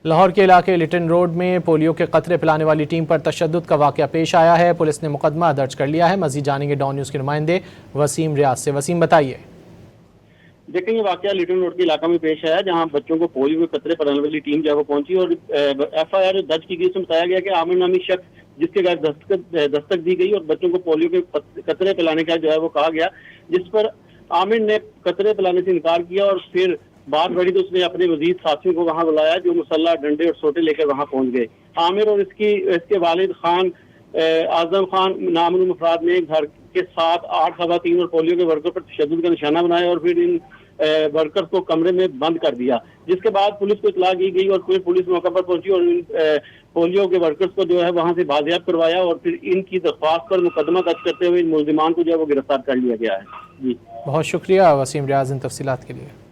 لاہور کے علاقے Lytton road میں پولیو کے قطرے پلانے والی ٹیم پر تشدد کا واقعہ پیش آیا ہے۔ پولیس نے مقدمہ درج کر لیا ہے۔ مزید جانیں گے ڈان نیوز کے نمائندے وسیم ریاض سے۔ وسیم بتائیے۔ دیکھیں یہ واقعہ لٹن روڈ کے علاقہ میں پیش آیا جہاں بچوں کو پولیو کے قطرے پلانے والی ٹیم جو ہے وہ پہنچی اور ایف آئی آر درج کی گئی۔ اس میں بتایا گیا کہ عامر نامی شخص جس کے گھر دستک دی گئی اور بچوں کو پولیو کے قطرے پلانے کا جو ہے وہ کہا گیا، جس پر عامر نے قطرے پلانے سے انکار کیا اور پھر بات بڑھی تو اس نے اپنے مزید ساتھیوں کو وہاں بلایا جو مسلح ڈنڈے اور سوٹے لے کر وہاں پہنچ گئے۔ عامر اور اس کے والد خان اعظم خان نامعلوم افراد نے گھر کے 7-8 خواتین اور پولیو کے ورکر پر تشدد کا نشانہ بنایا اور پھر ان ورکر کو کمرے میں بند کر دیا، جس کے بعد پولیس کو اطلاع کی گئی اور پھر پولیس موقع پر پہنچی اور پولیو کے ورکرز کو جو ہے وہاں سے بازیاب کروایا اور پھر ان کی درخواست پر مقدمہ درج کرتے ہوئے ان ملزمان کو جو ہے وہ گرفتار کر لیا گیا ہے۔ جی بہت شکریہ وسیم ریاض ان تفصیلات کے لیے۔